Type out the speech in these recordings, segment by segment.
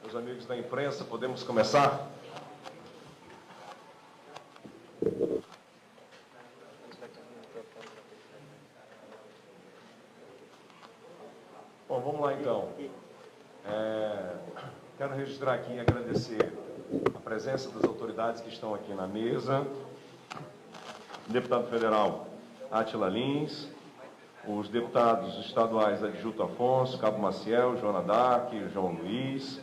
Meus amigos da imprensa, podemos começar? Bom, vamos lá então. Quero registrar aqui e agradecer a presença das autoridades que estão aqui na mesa. O deputado federal Átila Lins, os deputados estaduais Adjuto Afonso, Cabo Maciel, Joana Dark, João Luiz.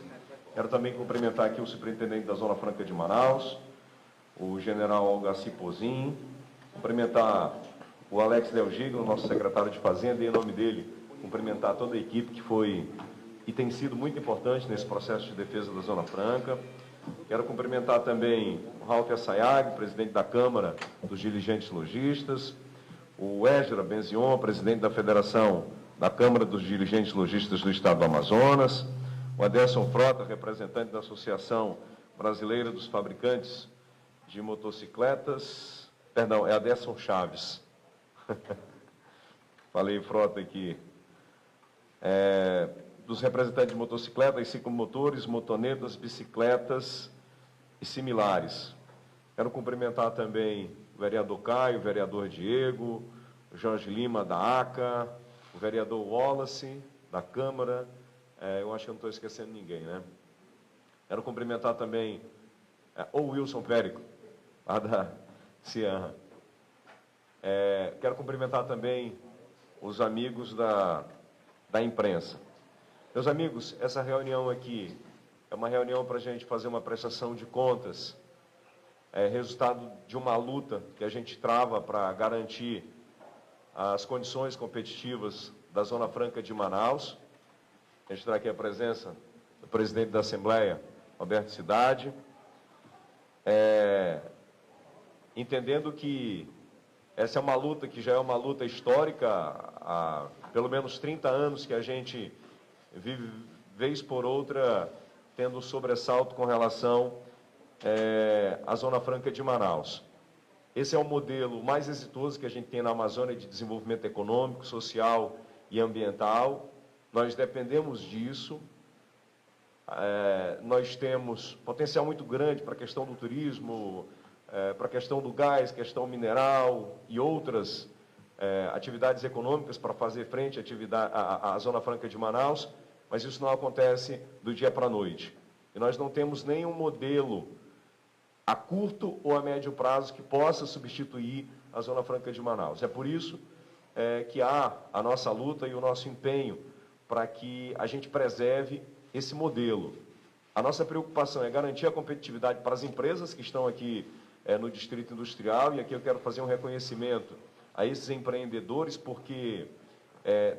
Quero também cumprimentar aqui o superintendente da Zona Franca de Manaus, o general Algaci Pozin, cumprimentar o Alex Del Giglio, nosso secretário de Fazenda, e em nome dele, cumprimentar toda a equipe que foi e tem sido muito importante nesse processo de defesa da Zona Franca. Quero cumprimentar também o Ralf Assayag, presidente da Câmara dos Dirigentes Lojistas, o Esdra Benzion, presidente da Federação da Câmara dos Dirigentes Lojistas do Estado do Amazonas, o Adelson Frota, representante da Associação Brasileira dos Fabricantes de Motocicletas, perdão, é Adelson Chaves. Falei Frota aqui. Dos representantes de motocicletas, ciclomotores, motonetas, bicicletas e similares. Quero cumprimentar também o vereador Caio, o vereador Diego, o Jorge Lima, da ACA, o vereador Wallace, da Câmara. Eu acho que eu não estou esquecendo ninguém, né? Quero cumprimentar também o Wilson Périco, lá da Cianra. Quero cumprimentar também os amigos da imprensa. Meus amigos, essa reunião aqui é uma reunião para a gente fazer uma prestação de contas, resultado de uma luta que a gente trava para garantir as condições competitivas da Zona Franca de Manaus. A gente terá aqui a presença do presidente da Assembleia, Roberto Cidade, entendendo que essa é uma luta que já é uma luta histórica, há pelo menos 30 anos que a gente vive, vez por outra, tendo sobressalto com relação à Zona Franca de Manaus. Esse é o modelo mais exitoso que a gente tem na Amazônia de desenvolvimento econômico, social e ambiental. Nós dependemos disso. Nós temos potencial muito grande para a questão do turismo, para a questão do gás, questão mineral e outras atividades econômicas para fazer frente à Zona Franca de Manaus, mas isso não acontece do dia para a noite. E nós não temos nenhum modelo a curto ou a médio prazo que possa substituir a Zona Franca de Manaus. É por isso que há a nossa luta e o nosso empenho para que a gente preserve esse modelo. A nossa preocupação é garantir a competitividade para as empresas que estão aqui no Distrito Industrial, e aqui eu quero fazer um reconhecimento a esses empreendedores, porque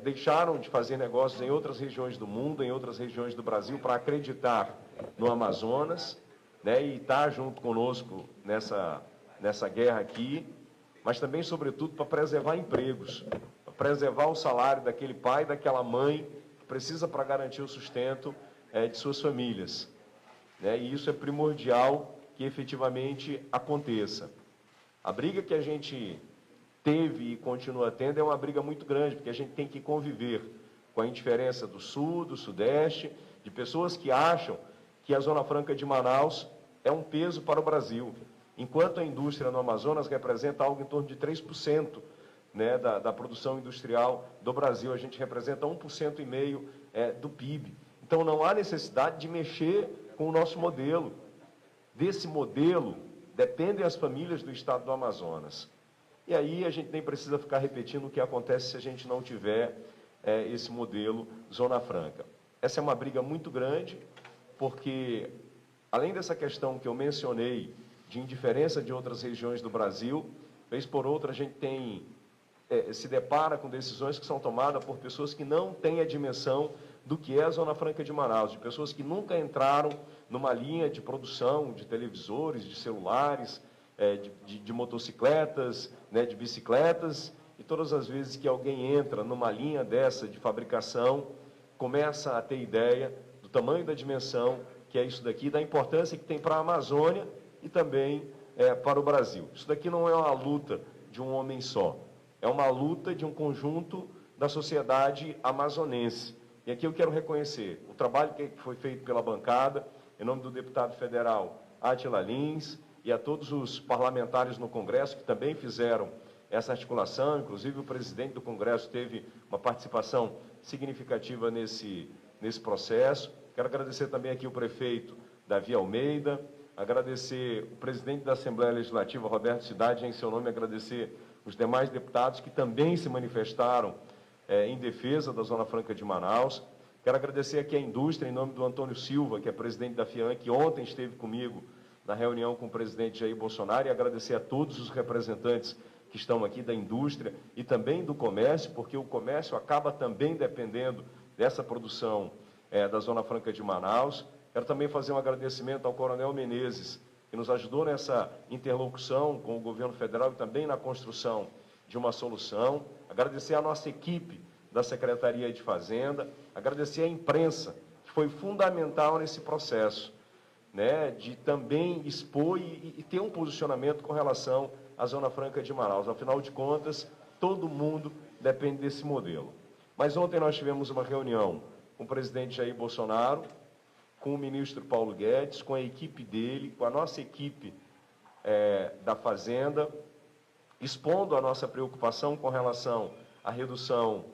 deixaram de fazer negócios em outras regiões do mundo, em outras regiões do Brasil, para acreditar no Amazonas, né, e estar junto conosco nessa guerra aqui, mas também, sobretudo, para preservar empregos, para preservar o salário daquele pai, daquela mãe, que precisa para garantir o sustento de suas famílias. Né, e isso é primordial que efetivamente aconteça. A briga que a gente teve e continua tendo é uma briga muito grande, porque a gente tem que conviver com a indiferença do Sul, do Sudeste, de pessoas que acham que a Zona Franca de Manaus é um peso para o Brasil, enquanto a indústria no Amazonas representa algo em torno de 3%, né, da produção industrial do Brasil. A gente representa 1,5% do PIB. Então, não há necessidade de mexer com o nosso modelo. Desse modelo dependem as famílias do estado do Amazonas. E aí a gente nem precisa ficar repetindo o que acontece se a gente não tiver esse modelo Zona Franca. Essa é uma briga muito grande, porque, além dessa questão que eu mencionei, de indiferença de outras regiões do Brasil, vez por outra a gente se depara com decisões que são tomadas por pessoas que não têm a dimensão do que é a Zona Franca de Manaus, de pessoas que nunca entraram numa linha de produção de televisores, de celulares, de motocicletas, né, de bicicletas, e todas as vezes que alguém entra numa linha dessa de fabricação, começa a ter ideia do tamanho da dimensão que é isso daqui, da importância que tem para a Amazônia e também para o Brasil. Isso daqui não é uma luta de um homem só, é uma luta de um conjunto da sociedade amazonense. E aqui eu quero reconhecer o trabalho que foi feito pela bancada, em nome do deputado federal Átila Lins, e a todos os parlamentares no Congresso que também fizeram essa articulação, inclusive o presidente do Congresso teve uma participação significativa nesse processo. Quero agradecer também aqui o prefeito Davi Almeida, agradecer o presidente da Assembleia Legislativa, Roberto Cidade, em seu nome agradecer os demais deputados que também se manifestaram em defesa da Zona Franca de Manaus. Quero agradecer aqui a indústria, em nome do Antônio Silva, que é presidente da FIAN, que ontem esteve comigo na reunião com o presidente Jair Bolsonaro, e agradecer a todos os representantes que estão aqui da indústria e também do comércio, porque o comércio acaba também dependendo dessa produção da Zona Franca de Manaus. Quero também fazer um agradecimento ao Coronel Menezes, que nos ajudou nessa interlocução com o governo federal e também na construção de uma solução. Agradecer a nossa equipe da Secretaria de Fazenda, agradecer a imprensa, que foi fundamental nesse processo, né, de também expor e ter um posicionamento com relação à Zona Franca de Manaus. Afinal de contas, todo mundo depende desse modelo. Mas ontem nós tivemos uma reunião com o presidente Jair Bolsonaro, com o ministro Paulo Guedes, com a equipe dele, com a nossa equipe da Fazenda, expondo a nossa preocupação com relação à redução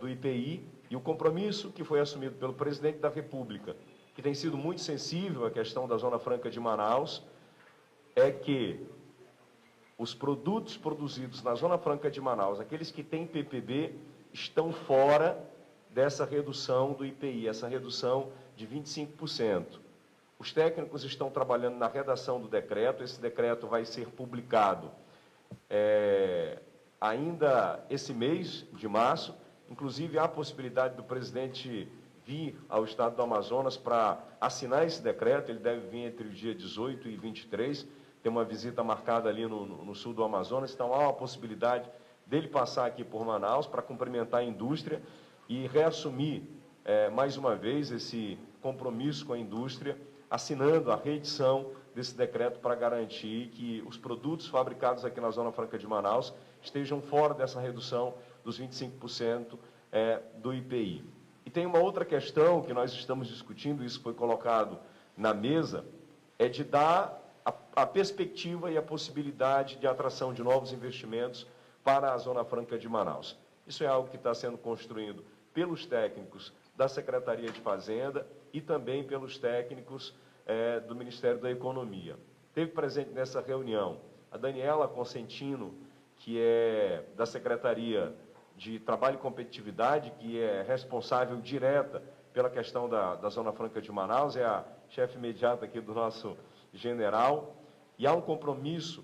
do IPI e o compromisso que foi assumido pelo presidente da República, que tem sido muito sensível à questão da Zona Franca de Manaus, é que os produtos produzidos na Zona Franca de Manaus, aqueles que têm PPB, estão fora dessa redução do IPI, essa redução de 25%. Os técnicos estão trabalhando na redação do decreto, esse decreto vai ser publicado ainda esse mês de março. Inclusive, há a possibilidade do presidente vir ao estado do Amazonas para assinar esse decreto. Ele deve vir entre o dia 18 e 23, tem uma visita marcada ali no sul do Amazonas, então há uma possibilidade dele passar aqui por Manaus para cumprimentar a indústria e reassumir mais uma vez esse compromisso com a indústria, assinando a reedição desse decreto para garantir que os produtos fabricados aqui na Zona Franca de Manaus estejam fora dessa redução dos 25% do IPI. E tem uma outra questão que nós estamos discutindo, isso foi colocado na mesa, é de dar a perspectiva e a possibilidade de atração de novos investimentos para a Zona Franca de Manaus. Isso é algo que está sendo construído pelos técnicos da Secretaria de Fazenda e também pelos técnicos do Ministério da Economia. Teve presente nessa reunião a Daniela Consentino, que é da Secretaria de Trabalho e Competitividade, que é responsável direta pela questão da Zona Franca de Manaus, é a chefe imediata aqui do nosso general, e há um compromisso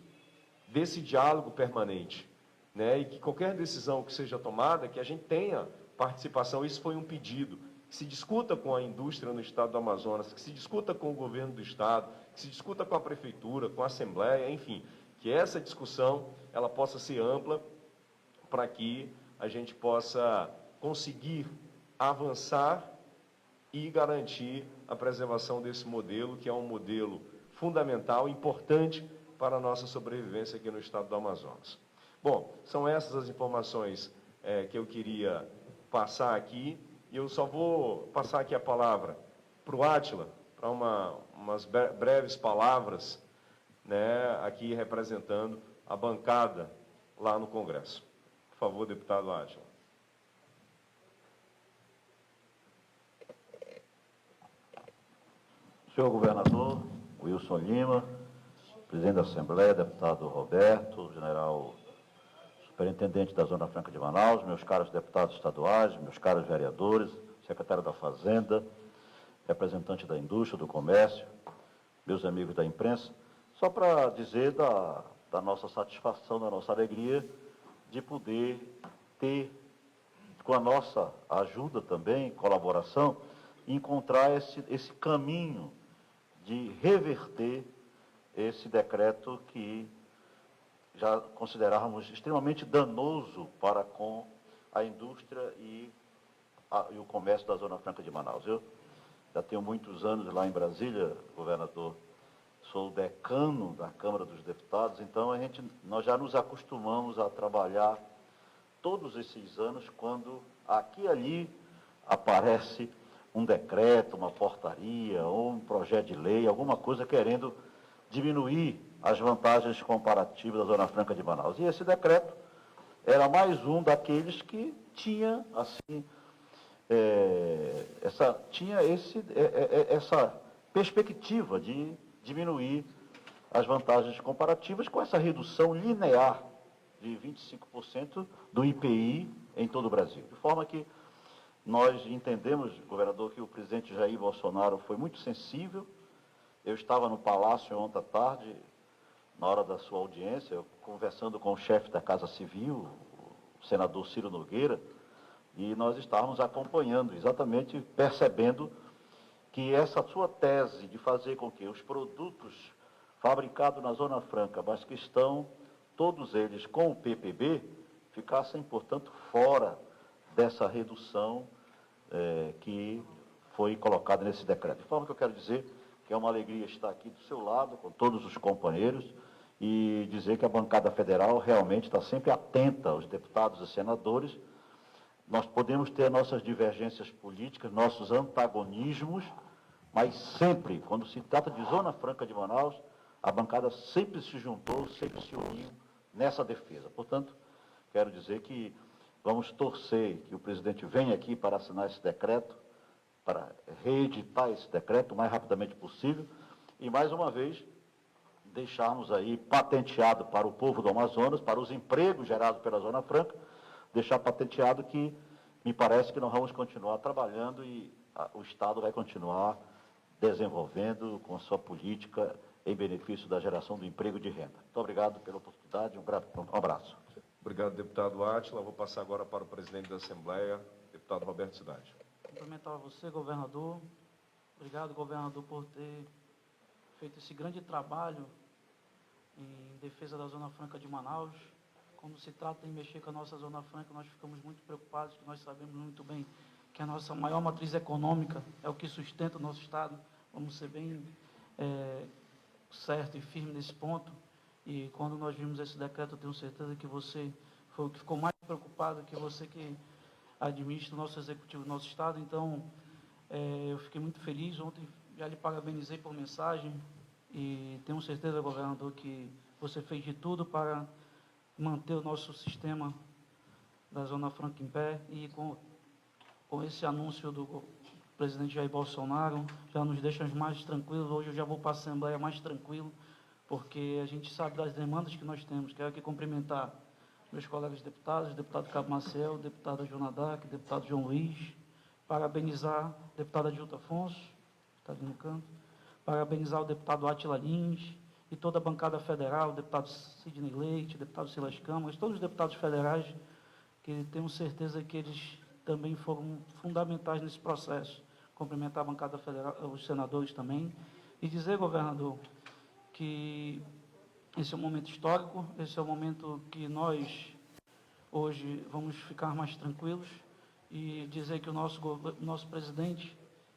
desse diálogo permanente, né, e que qualquer decisão que seja tomada, que a gente tenha participação. Isso foi um pedido, que se discuta com a indústria no estado do Amazonas, que se discuta com o governo do estado, que se discuta com a prefeitura, com a Assembleia, enfim, que essa discussão ela possa ser ampla para que a gente possa conseguir avançar e garantir a preservação desse modelo, que é um modelo fundamental, importante para a nossa sobrevivência aqui no estado do Amazonas. Bom, são essas as informações que eu queria passar aqui, e eu só vou passar aqui a palavra para o Átila, para umas breves palavras, né, aqui representando a bancada lá no Congresso. Por favor, deputado Átila. Senhor governador Wilson Lima, presidente da Assembleia, deputado Roberto, general superintendente da Zona Franca de Manaus, meus caros deputados estaduais, meus caros vereadores, secretário da Fazenda, representante da indústria, do comércio, meus amigos da imprensa, só para dizer da nossa satisfação, da nossa alegria de poder ter, com a nossa ajuda também, colaboração, encontrar esse caminho de reverter esse decreto que já considerávamos extremamente danoso para com a indústria e o comércio da Zona Franca de Manaus. Eu já tenho muitos anos lá em Brasília, governador, sou decano da Câmara dos Deputados, então nós já nos acostumamos a trabalhar todos esses anos, quando aqui e ali aparece um decreto, uma portaria, ou um projeto de lei, alguma coisa querendo diminuir as vantagens comparativas da Zona Franca de Manaus. E esse decreto era mais um daqueles que tinha, assim, essa perspectiva de diminuir as vantagens comparativas com essa redução linear de 25% do IPI em todo o Brasil. De forma que nós entendemos, governador, que o presidente Jair Bolsonaro foi muito sensível. Eu estava no Palácio ontem à tarde, na hora da sua audiência, conversando com o chefe da Casa Civil, o senador Ciro Nogueira, e nós estávamos acompanhando, exatamente percebendo que essa sua tese de fazer com que os produtos fabricados na Zona Franca, mas que estão todos eles com o PPB, ficassem, portanto, fora dessa redução que foi colocada nesse decreto. De forma que eu quero dizer que é uma alegria estar aqui do seu lado, com todos os companheiros, e dizer que a bancada federal realmente está sempre atenta aos deputados e senadores. Nós podemos ter nossas divergências políticas, nossos antagonismos, mas sempre, quando se trata de Zona Franca de Manaus, a bancada sempre se juntou, sempre se uniu nessa defesa. Portanto, quero dizer que vamos torcer que o presidente venha aqui para assinar esse decreto, para reeditar esse decreto o mais rapidamente possível, e mais uma vez deixarmos aí patenteado para o povo do Amazonas, para os empregos gerados pela Zona Franca, deixar patenteado que me parece que nós vamos continuar trabalhando e o Estado vai continuar desenvolvendo com a sua política em benefício da geração do emprego e de renda. Muito obrigado pela oportunidade, um abraço. Obrigado, deputado Átila. Vou passar agora para o presidente da Assembleia, deputado Roberto Cidade. Cumprimentar você, governador. Obrigado, governador, por ter feito esse grande trabalho em defesa da Zona Franca de Manaus. Quando se trata em mexer com a nossa Zona Franca, nós ficamos muito preocupados, que nós sabemos muito bem que a nossa maior matriz econômica é o que sustenta o nosso Estado. Vamos ser bem certo e firme nesse ponto. E quando nós vimos esse decreto, eu tenho certeza que você foi o que ficou mais preocupado, que você que administra o nosso executivo, o nosso Estado. Então, eu fiquei muito feliz. Ontem já lhe parabenizei por mensagem e tenho certeza, governador, que você fez de tudo para manter o nosso sistema da Zona Franca em pé. E com esse anúncio do presidente Jair Bolsonaro, já nos deixa mais tranquilos. Hoje eu já vou para a Assembleia mais tranquilo, porque a gente sabe das demandas que nós temos. Quero aqui cumprimentar meus colegas deputados, deputado Cabo Maciel, deputada Jonadac, deputado João Luiz, parabenizar a deputada Dilta Afonso, está ali no canto, parabenizar o deputado Átila Lins e toda a bancada federal, o deputado Sidney Leite, deputado Silas Câmara, todos os deputados federais, que tenho certeza que eles também foram fundamentais nesse processo. Cumprimentar a bancada federal, os senadores também, e dizer, governador, que esse é um momento histórico, esse é o momento que nós, hoje, vamos ficar mais tranquilos, e dizer que o nosso presidente,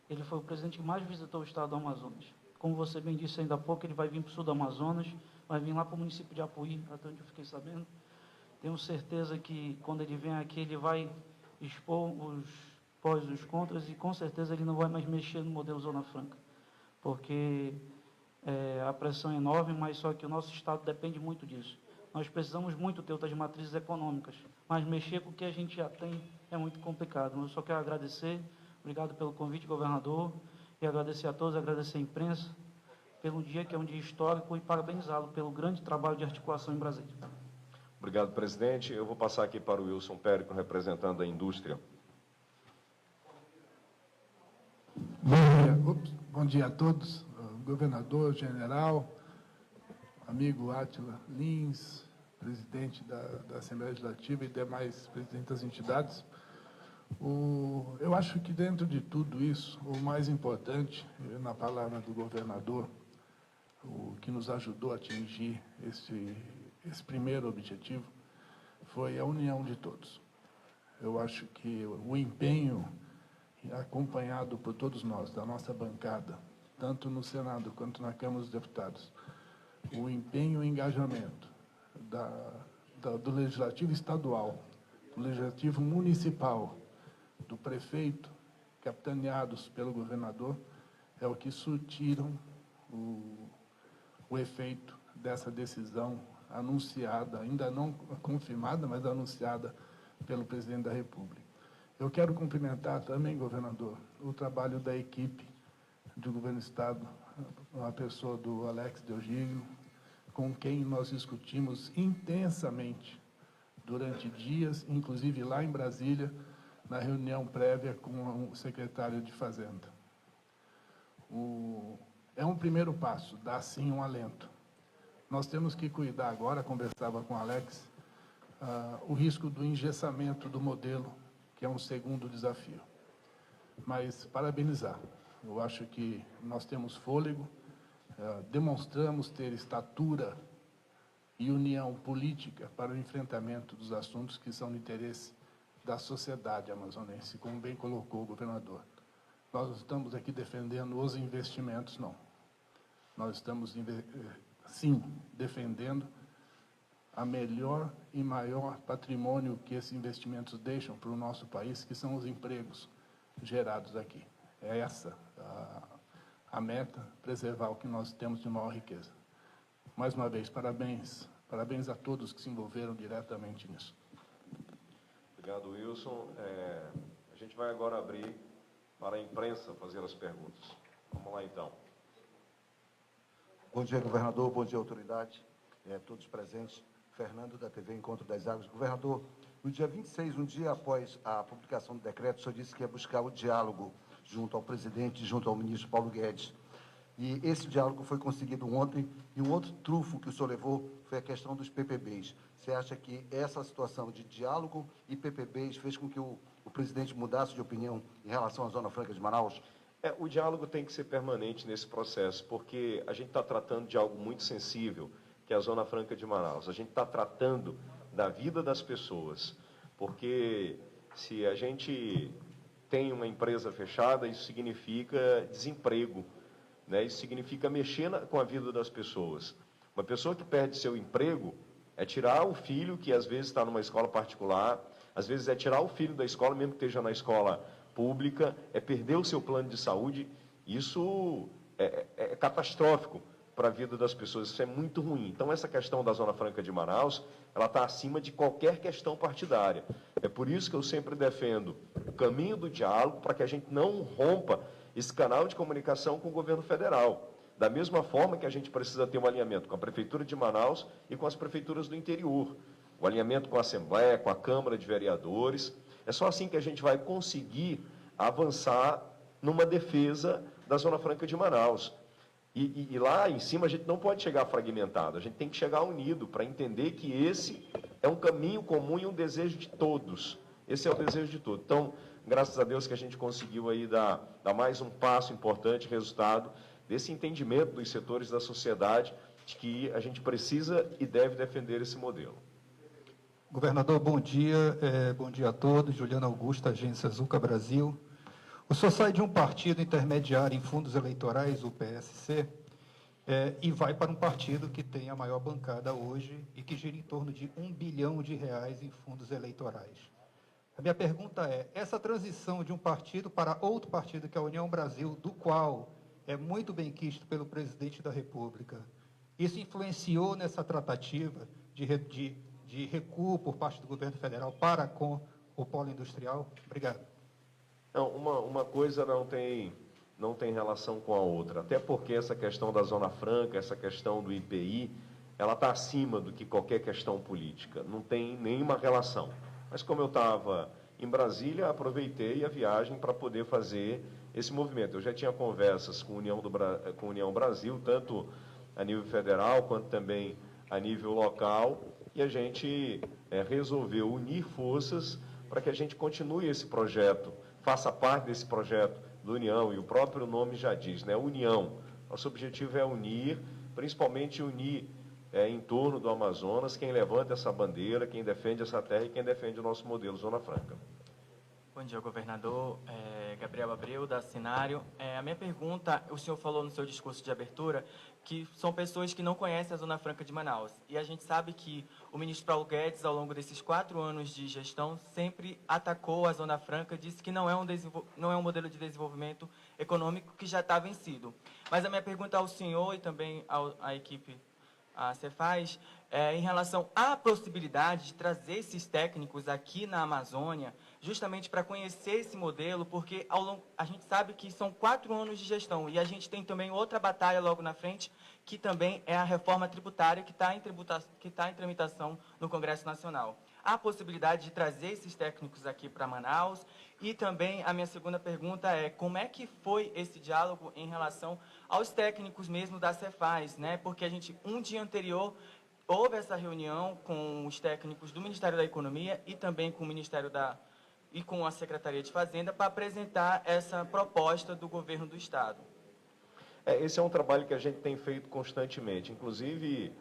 ele foi o presidente que mais visitou o estado do Amazonas. Como você bem disse ainda há pouco, ele vai vir para o sul do Amazonas, vai vir lá para o município de Apuí, até onde eu fiquei sabendo. Tenho certeza que, quando ele vem aqui, ele vai expor os pós e os contras, e com certeza ele não vai mais mexer no modelo Zona Franca, porque a pressão é enorme, mas só que o nosso Estado depende muito disso. Nós precisamos muito ter outras matrizes econômicas, mas mexer com o que a gente já tem é muito complicado. Eu só quero agradecer, obrigado pelo convite, governador, e agradecer a todos, agradecer a imprensa, pelo dia que é um dia histórico, e parabenizá-lo pelo grande trabalho de articulação em Brasília. Obrigado, presidente. Eu vou passar aqui para o Wilson Périco, representando a indústria. Bom dia a todos, governador, general, amigo Átila Lins, presidente da Assembleia Legislativa e demais presidentes das entidades. Eu acho que dentro de tudo isso, o mais importante, na palavra do governador, o que nos ajudou a atingir esse primeiro objetivo, foi a união de todos. Eu acho que o empenho acompanhado por todos nós, da nossa bancada, tanto no Senado quanto na Câmara dos Deputados, o empenho e o engajamento do Legislativo Estadual, do Legislativo Municipal, do Prefeito capitaneados pelo governador, é o que surtiram o efeito dessa decisão anunciada, ainda não confirmada, mas anunciada pelo presidente da República. Eu quero cumprimentar também, governador, o trabalho da equipe do governo do Estado, a pessoa do Alex Deogírio, com quem nós discutimos intensamente durante dias, inclusive lá em Brasília, na reunião prévia com o secretário de Fazenda. É um primeiro passo, dá sim um alento. Nós temos que cuidar agora, conversava com o Alex, o risco do engessamento do modelo, que é um segundo desafio. Mas parabenizar. Eu acho que nós temos fôlego, demonstramos ter estatura e união política para o enfrentamento dos assuntos que são de interesse da sociedade amazonense, como bem colocou o governador. Nós não estamos aqui defendendo os investimentos, não. Nós estamos, sim, defendendo a melhor e maior patrimônio que esses investimentos deixam para o nosso país, que são os empregos gerados aqui. É essa a meta, preservar o que nós temos de maior riqueza. Mais uma vez, parabéns. Parabéns a todos que se envolveram diretamente nisso. Obrigado, Wilson. A gente vai agora abrir para a imprensa fazer as perguntas. Vamos lá, então. Bom dia, governador. Bom dia, autoridade. Todos presentes. Fernando, da TV Encontro das Águas. Governador, no dia 26, um dia após a publicação do decreto, o senhor disse que ia buscar o diálogo junto ao presidente, junto ao ministro Paulo Guedes. E esse diálogo foi conseguido ontem, e um outro trunfo que o senhor levou foi a questão dos PPBs. Você acha que essa situação de diálogo e PPBs fez com que o presidente mudasse de opinião em relação à Zona Franca de Manaus? O diálogo tem que ser permanente nesse processo, porque a gente está tratando de algo muito sensível, que é a Zona Franca de Manaus. A gente está tratando da vida das pessoas, porque se a gente tem uma empresa fechada, isso significa desemprego, né? Isso significa mexer com a vida das pessoas. Uma pessoa que perde seu emprego é tirar o filho, que às vezes está numa escola particular, às vezes é tirar o filho da escola, mesmo que esteja na escola pública, é perder o seu plano de saúde. Isso é catastrófico para a vida das pessoas, isso é muito ruim. Então, essa questão da Zona Franca de Manaus, ela está acima de qualquer questão partidária. É por isso que eu sempre defendo o caminho do diálogo, para que a gente não rompa esse canal de comunicação com o governo federal. Da mesma forma que a gente precisa ter um alinhamento com a Prefeitura de Manaus e com as prefeituras do interior. O alinhamento com a Assembleia, com a Câmara de Vereadores. É só assim que a gente vai conseguir avançar numa defesa da Zona Franca de Manaus. E lá em cima a gente não pode chegar fragmentado, a gente tem que chegar unido para entender que esse é um caminho comum e um desejo de todos. Esse é o desejo de todos. Então, graças a Deus que a gente conseguiu aí dar mais um passo importante, resultado desse entendimento dos setores da sociedade de que a gente precisa e deve defender esse modelo. Governador, bom dia. Bom dia a todos. Juliana Augusta, Agência Zuca Brasil. O senhor sai de um partido intermediário em fundos eleitorais, o PSC, e vai para um partido que tem a maior bancada hoje e que gira em torno de R$1 bilhão em fundos eleitorais. A minha pergunta é, essa transição de um partido para outro partido, que é a União Brasil, do qual é muito bem quisto pelo presidente da República, isso influenciou nessa tratativa de recuo por parte do governo federal para com o polo industrial? Obrigado. Não, uma coisa não tem relação com a outra, até porque essa questão da Zona Franca, essa questão do IPI, ela está acima do que qualquer questão política, não tem nenhuma relação. Mas como eu estava em Brasília, aproveitei a viagem para poder fazer esse movimento. Eu já tinha conversas com a União Brasil, tanto a nível federal quanto também a nível local, e a gente resolveu unir forças para que a gente continue esse projeto, faça parte desse projeto do União, e o próprio nome já diz, né? União. Nosso objetivo é unir, principalmente unir em torno do Amazonas, quem levanta essa bandeira, quem defende essa terra e quem defende o nosso modelo Zona Franca. Bom dia, governador. Gabriel Abreu, da Sinário. A minha pergunta, o senhor falou no seu discurso de abertura que são pessoas que não conhecem a Zona Franca de Manaus. E a gente sabe que o ministro Paulo Guedes, ao longo desses 4 anos de gestão, sempre atacou a Zona Franca, disse que não é um modelo de desenvolvimento econômico que já está vencido. Mas a minha pergunta ao senhor e também à equipe, a Cefaz, em relação à possibilidade de trazer esses técnicos aqui na Amazônia, justamente para conhecer esse modelo, porque a gente sabe que são 4 anos de gestão e a gente tem também outra batalha logo na frente, que também é a reforma tributária que está em tramitação no Congresso Nacional. Há a possibilidade de trazer esses técnicos aqui para Manaus? E também a minha segunda pergunta é como é que foi esse diálogo em relação aos técnicos mesmo da Cefaz, né? Porque um dia anterior, houve essa reunião com os técnicos do Ministério da Economia e também com o Ministério e com a Secretaria de Fazenda para apresentar essa proposta do governo do Estado. Esse é um trabalho que a gente tem feito constantemente. Inclusive,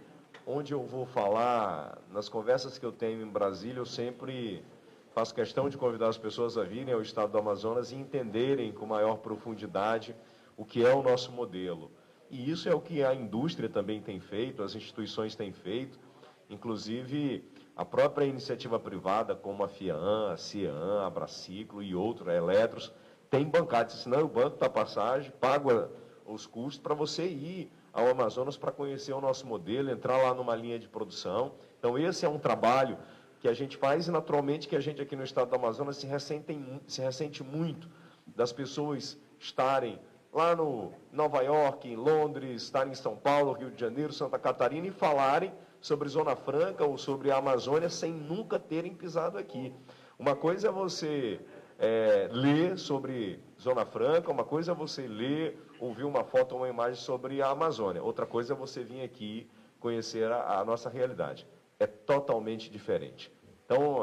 onde eu vou falar, nas conversas que eu tenho em Brasília, eu sempre faço questão de convidar as pessoas a virem ao Estado do Amazonas e entenderem com maior profundidade o que é o nosso modelo. E isso é o que a indústria também tem feito, as instituições têm feito, inclusive a própria iniciativa privada, como a FIAN, a CIAN, a Braciclo e outros, a Eletros, tem bancado, senão o banco da passagem paga os custos para você ir ao Amazonas para conhecer o nosso modelo, entrar lá numa linha de produção. Então, esse é um trabalho que a gente faz e, naturalmente, que a gente aqui no estado do Amazonas se ressente muito das pessoas estarem lá no Nova York, em Londres, estarem em São Paulo, Rio de Janeiro, Santa Catarina e falarem sobre Zona Franca ou sobre a Amazônia sem nunca terem pisado aqui. Uma coisa é você ler sobre Zona Franca, uma coisa é você ler, ouvir uma foto ou uma imagem sobre a Amazônia, outra coisa é você vir aqui conhecer a nossa realidade. É totalmente diferente. Então,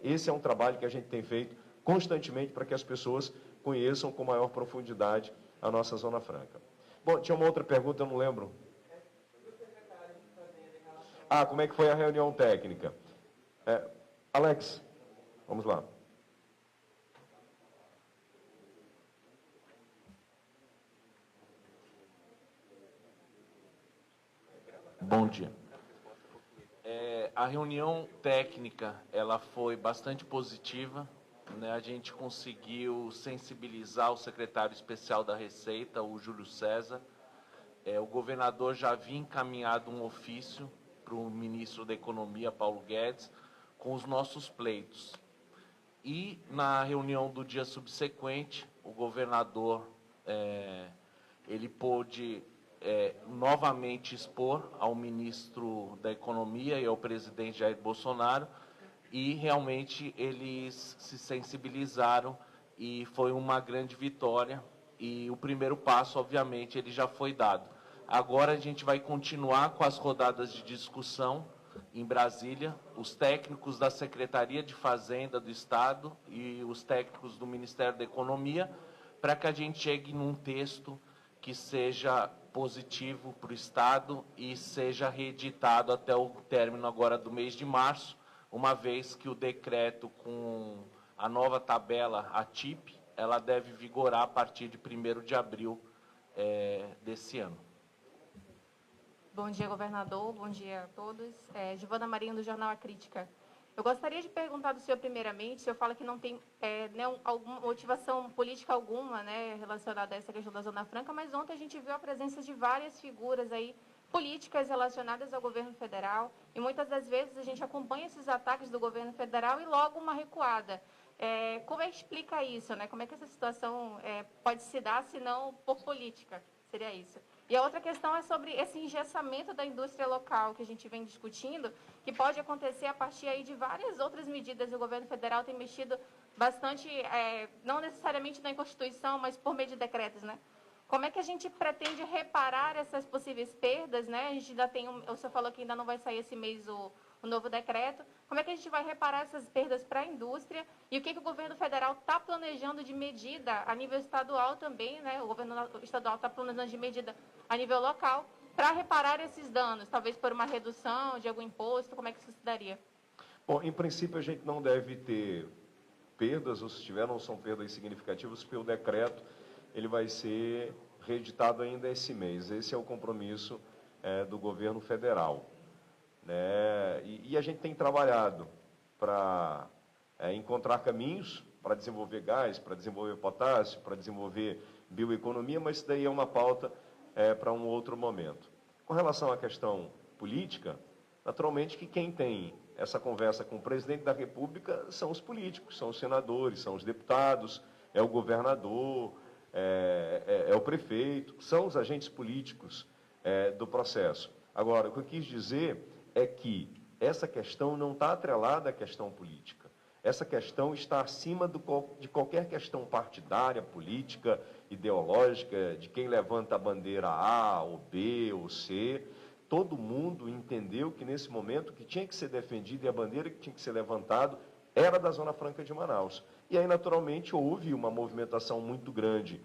esse é um trabalho que a gente tem feito constantemente para que as pessoas conheçam com maior profundidade a nossa Zona Franca. Bom, tinha uma outra pergunta, eu não lembro. Como é que foi a reunião técnica? Alex, vamos lá. Bom dia. A reunião técnica, ela foi bastante positiva, né? A gente conseguiu sensibilizar o secretário especial da Receita, o Júlio César. O governador já havia encaminhado um ofício para o ministro da Economia, Paulo Guedes, com os nossos pleitos. E na reunião do dia subsequente, o governador ele pôde novamente expor ao ministro da Economia e ao presidente Jair Bolsonaro, e realmente eles se sensibilizaram e foi uma grande vitória, e o primeiro passo, obviamente, ele já foi dado. Agora a gente vai continuar com as rodadas de discussão em Brasília, os técnicos da Secretaria de Fazenda do Estado e os técnicos do Ministério da Economia, para que a gente chegue num texto que seja positivo para o Estado e seja reeditado até o término agora do mês de março, uma vez que o decreto com a nova tabela, a TIP, ela deve vigorar a partir de 1º de abril desse ano. Bom dia, governador. Bom dia a todos. Giovana Marinho, do Jornal A Crítica. Eu gostaria de perguntar do senhor, primeiramente, o senhor fala que não tem alguma motivação política alguma, né, relacionada a essa questão da Zona Franca, mas ontem a gente viu a presença de várias figuras aí políticas relacionadas ao governo federal, e muitas das vezes a gente acompanha esses ataques do governo federal e logo uma recuada. Como é que explica isso, né? Como é que essa situação pode se dar, se não por política? Seria isso. E a outra questão é sobre esse engessamento da indústria local que a gente vem discutindo, que pode acontecer a partir aí de várias outras medidas. O governo federal tem mexido bastante, não necessariamente na Constituição, mas por meio de decretos, né? Como é que a gente pretende reparar essas possíveis perdas, né? A gente ainda tem, o senhor falou que ainda não vai sair esse mês o novo decreto. Como é que a gente vai reparar essas perdas para a indústria? E o que o governo federal está planejando de medida a nível estadual também, né? O governo estadual está planejando de medida a nível local para reparar esses danos, talvez por uma redução de algum imposto. Como é que isso se daria? Bom, em princípio, a gente não deve ter perdas, ou se tiver, não são perdas significativas, porque o decreto ele vai ser reeditado ainda esse mês. Esse é o compromisso do governo federal, né? E a gente tem trabalhado para encontrar caminhos para desenvolver gás, para desenvolver potássio, para desenvolver bioeconomia, mas isso daí é uma pauta para um outro momento. Com relação à questão política, naturalmente que quem tem essa conversa com o presidente da República são os políticos, são os senadores, são os deputados, é o governador, é o prefeito, são os agentes políticos do processo. Agora, o que eu quis dizer é que essa questão não está atrelada à questão política. Essa questão está acima de qualquer questão partidária, política, ideológica, de quem levanta a bandeira A, ou B, ou C. Todo mundo entendeu que, nesse momento, o que tinha que ser defendido e a bandeira que tinha que ser levantado era da Zona Franca de Manaus. E aí, naturalmente, houve uma movimentação muito grande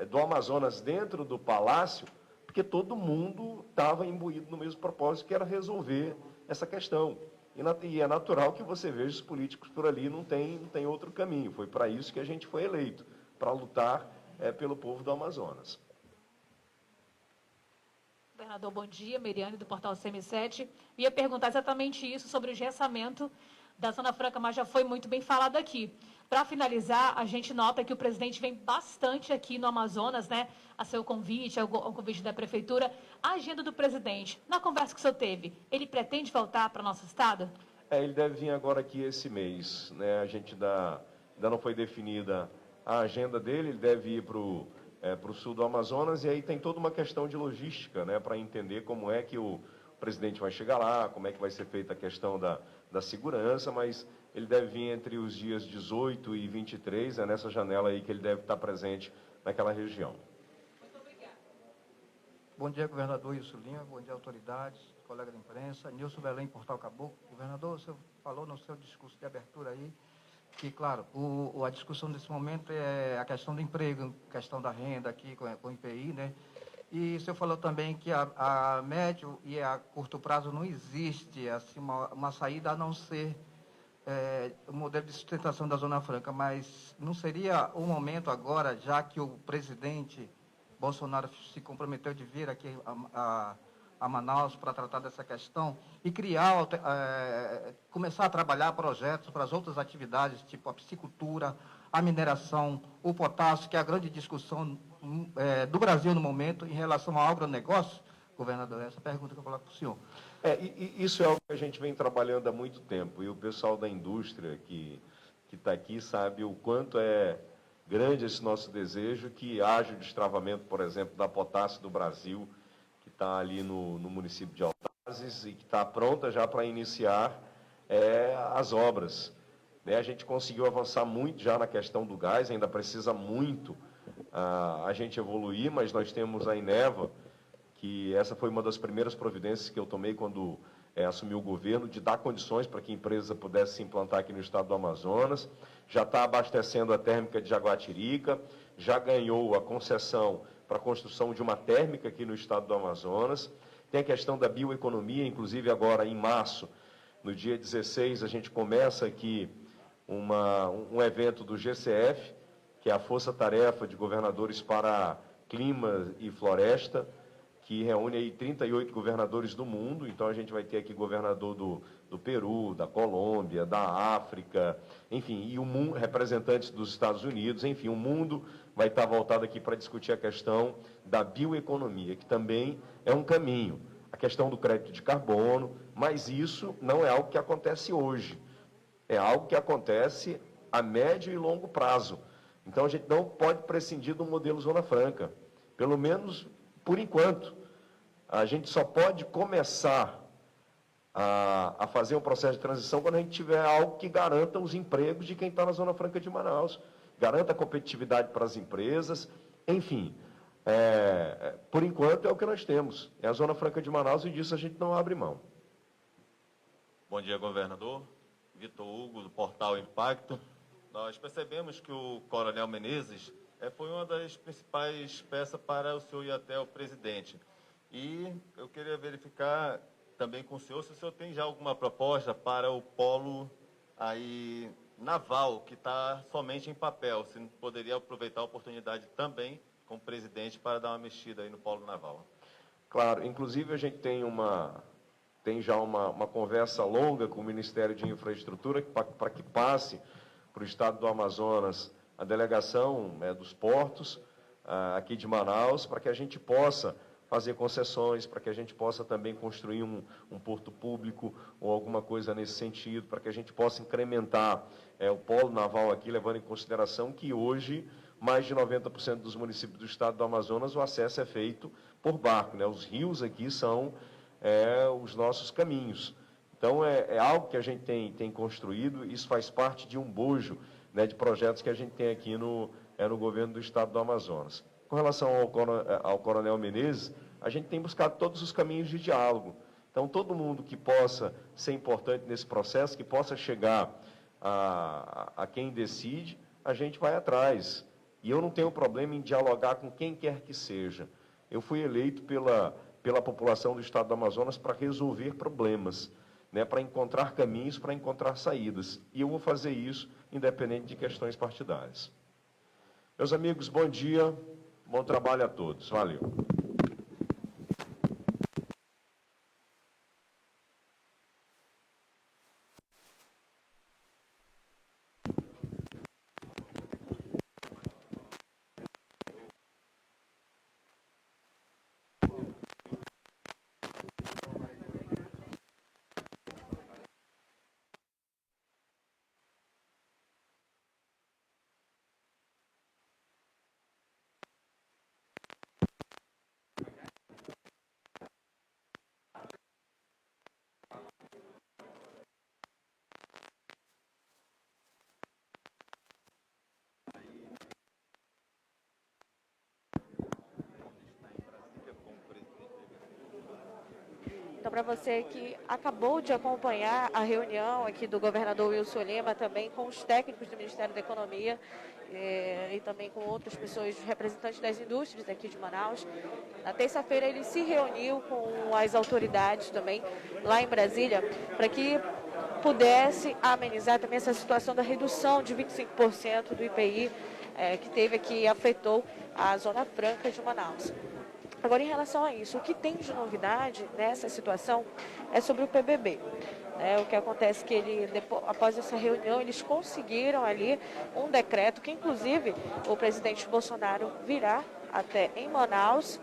do Amazonas dentro do Palácio, porque todo mundo estava imbuído no mesmo propósito, que era resolver essa questão. E é natural que você veja os políticos por ali, não tem outro caminho. Foi para isso que a gente foi eleito, para lutar pelo povo do Amazonas. Governador, bom dia. Meriane, do portal CM7. Ia perguntar exatamente isso sobre o engessamento da Zona Franca, mas já foi muito bem falado aqui. Para finalizar, a gente nota que o presidente vem bastante aqui no Amazonas, né, a seu convite, ao convite da Prefeitura. A agenda do presidente, na conversa que o senhor teve, ele pretende voltar para o nosso estado? Ele deve vir agora aqui esse mês, né? A gente ainda não foi definida a agenda dele, ele deve ir para o sul do Amazonas, e aí tem toda uma questão de logística, né, para entender como é que o presidente vai chegar lá, como é que vai ser feita a questão da segurança, mas ele deve vir entre os dias 18 e 23, é nessa janela aí que ele deve estar presente naquela região. Muito obrigada. Bom dia, governador Wilson Lima, bom dia, autoridades, colega da imprensa, Nilson Belém, Portal Caboclo. Governador, o senhor falou no seu discurso de abertura aí que, claro, a discussão desse momento é a questão do emprego, questão da renda aqui com o IPI, né? E o senhor falou também que a médio e a curto prazo não existe assim, uma saída a não ser o modelo de sustentação da Zona Franca, mas não seria o momento agora, já que o presidente Bolsonaro se comprometeu de vir aqui a Manaus para tratar dessa questão e criar, começar a trabalhar projetos para as outras atividades, tipo a piscicultura, a mineração, o potássio, que é a grande discussão do Brasil no momento em relação ao agronegócio? Governador, essa pergunta que eu coloco para o senhor. Isso é algo que a gente vem trabalhando há muito tempo, e o pessoal da indústria que está aqui sabe o quanto é grande esse nosso desejo que haja o destravamento, por exemplo, da potássio do Brasil, que está ali no município de Altazes e que está pronta já para iniciar as obras. A gente conseguiu avançar muito já na questão do gás, ainda precisa muito a gente evoluir, mas nós temos a Eneva, que essa foi uma das primeiras providências que eu tomei quando assumi o governo, de dar condições para que a empresa pudesse se implantar aqui no estado do Amazonas. Já está abastecendo a térmica de Jaguatirica, já ganhou a concessão para a construção de uma térmica aqui no estado do Amazonas. Tem a questão da bioeconomia, inclusive agora em março, no dia 16, a gente começa aqui um evento do GCF, que é a Força Tarefa de Governadores para Clima e Floresta, que reúne aí 38 governadores do mundo. Então a gente vai ter aqui governador do Peru, da Colômbia, da África, enfim, e representantes dos Estados Unidos, enfim, o mundo vai estar voltado aqui para discutir a questão da bioeconomia, que também é um caminho, a questão do crédito de carbono, mas isso não é algo que acontece hoje, é algo que acontece a médio e longo prazo. Então a gente não pode prescindir do modelo Zona Franca, pelo menos por enquanto. A gente só pode começar a fazer um processo de transição quando a gente tiver algo que garanta os empregos de quem está na Zona Franca de Manaus, garanta a competitividade para as empresas, enfim. Por enquanto é o que nós temos, é a Zona Franca de Manaus, e disso a gente não abre mão. Bom dia, governador. Vitor Hugo, do Portal Impacto. Nós percebemos que o Coronel Menezes foi uma das principais peças para o senhor ir até o presidente. E eu queria verificar também com o senhor se o senhor tem já alguma proposta para o polo aí naval, que está somente em papel. Se não poderia aproveitar a oportunidade também, como presidente, para dar uma mexida aí no polo naval. Claro, inclusive a gente tem já uma conversa longa com o Ministério de Infraestrutura para que passe para o Estado do Amazonas a delegação dos portos aqui de Manaus, para que a gente possa fazer concessões, para que a gente possa também construir um porto público ou alguma coisa nesse sentido, para que a gente possa incrementar o polo naval aqui, levando em consideração que hoje mais de 90% dos municípios do Estado do Amazonas o acesso é feito por barco, né? Os rios aqui são os nossos caminhos. Então, é algo que a gente tem construído, isso faz parte de um bojo, né, de projetos que a gente tem aqui no governo do Estado do Amazonas. Com relação ao Coronel Menezes, a gente tem buscado todos os caminhos de diálogo. Então, todo mundo que possa ser importante nesse processo, que possa chegar a quem decide, a gente vai atrás. E eu não tenho problema em dialogar com quem quer que seja. Eu fui eleito pela população do Estado do Amazonas para resolver problemas, né, para encontrar caminhos, para encontrar saídas. E eu vou fazer isso independente de questões partidárias. Meus amigos, bom dia, bom trabalho a todos. Valeu. Então, para você que acabou de acompanhar a reunião aqui do governador Wilson Lima, também com os técnicos do Ministério da Economia e também com outras pessoas, representantes das indústrias aqui de Manaus. Na terça-feira ele se reuniu com as autoridades também lá em Brasília para que pudesse amenizar também essa situação da redução de 25% do IPI que teve aqui e afetou a Zona Franca de Manaus. Agora, em relação a isso, o que tem de novidade nessa situação é sobre o PBB. O que acontece é que após essa reunião, eles conseguiram ali um decreto que, inclusive, o presidente Bolsonaro virá até em Manaus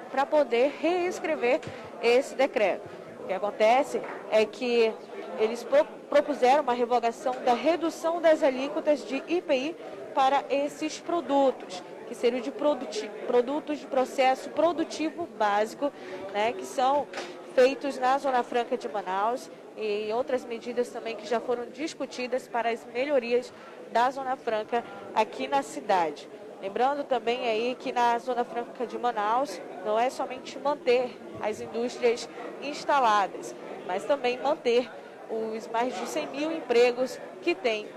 para poder reescrever esse decreto. O que acontece é que eles propuseram uma revogação da redução das alíquotas de IPI para esses produtos, que seriam de produtos de processo produtivo básico, né, que são feitos na Zona Franca de Manaus, e outras medidas também que já foram discutidas para as melhorias da Zona Franca aqui na cidade. Lembrando também aí que na Zona Franca de Manaus não é somente manter as indústrias instaladas, mas também manter os mais de 100 mil empregos que tem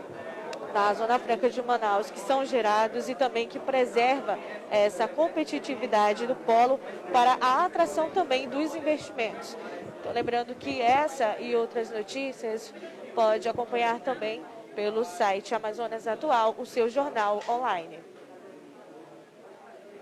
na Zona Franca de Manaus, que são gerados e também que preserva essa competitividade do polo para a atração também dos investimentos. Então, lembrando que essa e outras notícias pode acompanhar também pelo site Amazonas Atual, o seu jornal online.